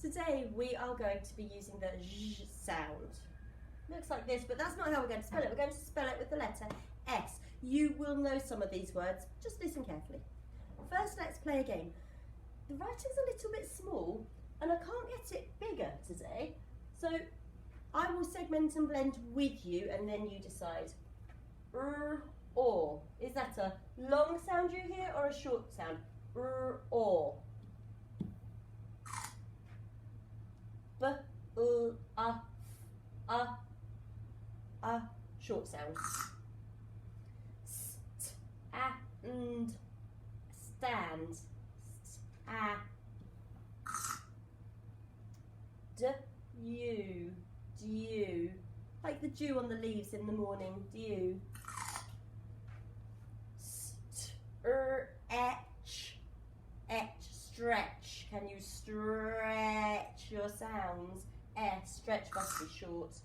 Today we are going to be using the j sound. Looks like this, but that's not how we're going to spell it. We're going to spell it with the letter S. You will know some of these words, just listen carefully. First, let's play a game. The writing's a little bit small and I can't get it bigger today, so I will segment and blend with you and then you decide. Or. Is that a long sound you hear or a short sound? Or. B, short sound. St, and, stand. Dew, like the dew on the leaves in the morning, dew. Etch, stretch. Can you stretch your sounds? Stretch must be short.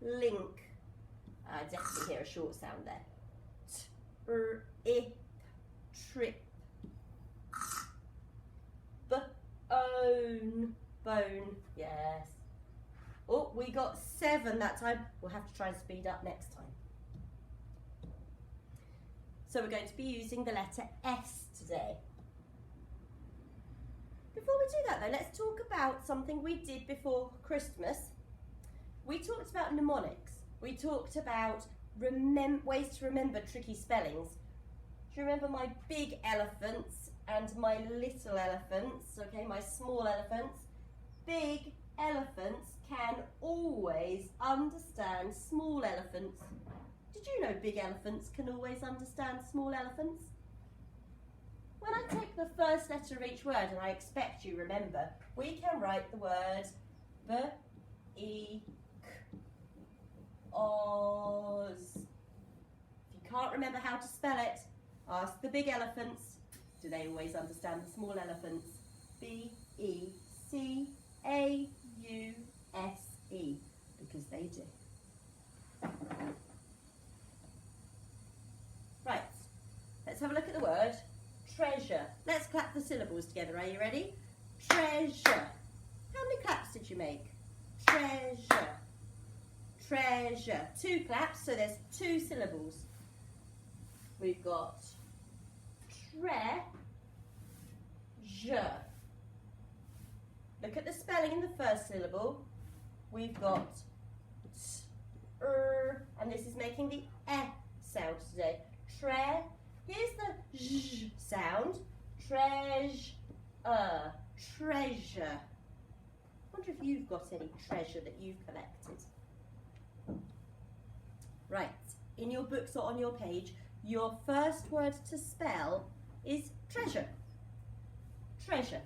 Link. I definitely hear a short sound there. Trip. Bone. Yes. Oh, we got 7 that time. We'll have to try and speed up next time. So we're going to be using the letter S today. Before we do that though, let's talk about something we did before Christmas. We talked about mnemonics. We talked about ways to remember tricky spellings. Do you remember my big elephants and my little elephants? Okay, my small elephants. Big elephants can always understand small elephants. Did you know big elephants can always understand small elephants? When I take the first letter of each word, and I expect you remember, we can write the word Oz. If you can't remember how to spell it, ask the big elephants. Do they always understand the small elephants? Because, because they do. Right, let's have a look at the word treasure. Let's clap the syllables together. Are you ready? Treasure. How many claps did you make? Treasure. Treasure. 2 claps, so there's 2 syllables. We've got treasure. Look at the spelling in the first syllable. We've got and this is making the sound today. Here's the j sound. Treasure. Treasure. I wonder if you've got any treasure that you've collected. Right, in your books or on your page, your first word to spell is treasure. Treasure.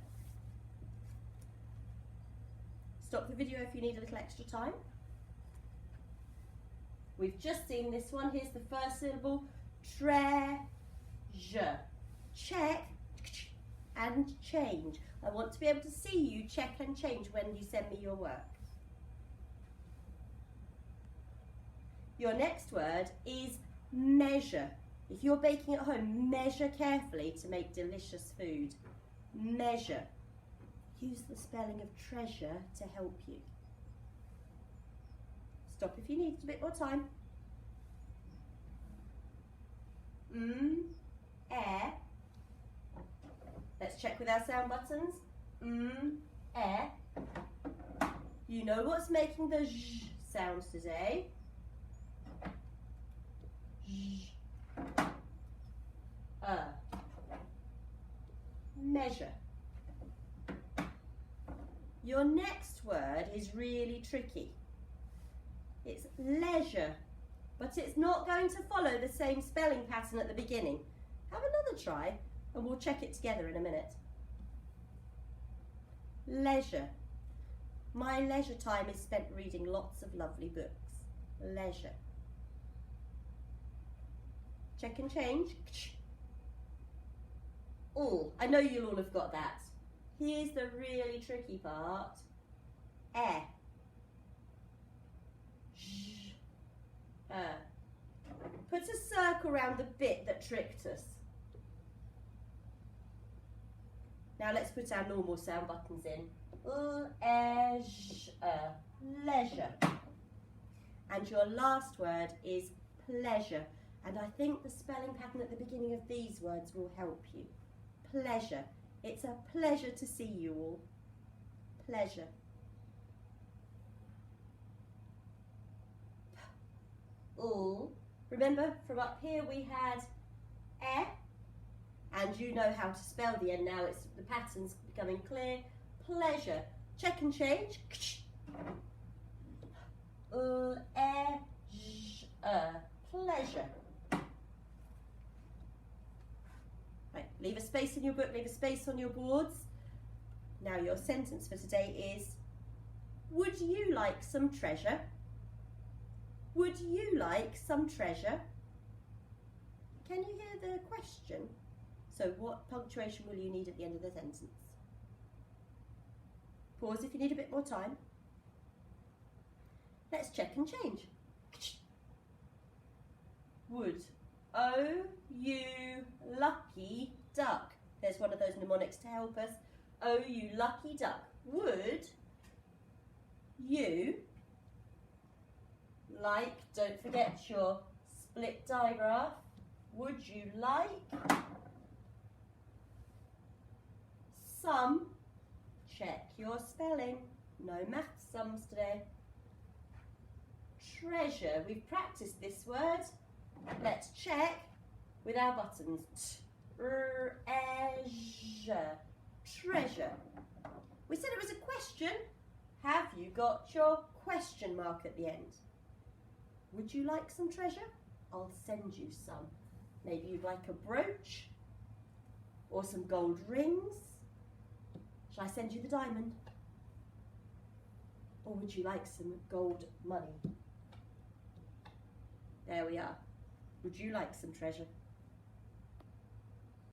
Stop the video if you need a little extra time. We've just seen this one. Here's the first syllable. Treasure. Check and change. I want to be able to see you check and change when you send me your work. Your next word is measure. If you're baking at home, measure carefully to make delicious food. Measure. Use the spelling of treasure to help you. Stop if you need a bit more time. Air. Let's check with our sound buttons. Air. You know what's making the j sounds today. J. Measure. Your next word is really tricky. It's leisure, but it's not going to follow the same spelling pattern at the beginning. Have another try and we'll check it together in a minute. Leisure. My leisure time is spent reading lots of lovely books. Leisure. Check and change. Oh, I know you'll all have got that. Here's the really tricky part. Air. Put a circle around the bit that tricked us. Now let's put our normal sound buttons in. Leisure. And your last word is pleasure. And I think the spelling pattern at the beginning of these words will help you. Pleasure. It's a pleasure to see you all. Pleasure. Remember, from up here we had and you know how to spell the N now. It's the pattern's becoming clear. Pleasure. Check and change. Pleasure. Right, leave a space in your book, leave a space on your boards. Now your sentence for today is, would you like some treasure? Would you like some treasure? Can you hear the question? So what punctuation will you need at the end of the sentence? Pause if you need a bit more time. Let's check and change. Would. Oh, you lucky duck. There's one of those mnemonics to help us. Oh, you lucky duck. Would you like, don't forget your split digraph. Would you like some, check your spelling, no maths sums today, treasure. We've practiced this word. Let's check with our buttons. Treasure. We said it was a question. Have you got your question mark at the end? Would you like some treasure? I'll send you some. Maybe you'd like a brooch or some gold rings. Shall I send you the diamond? Or would you like some gold money? There we are. Would you like some treasure?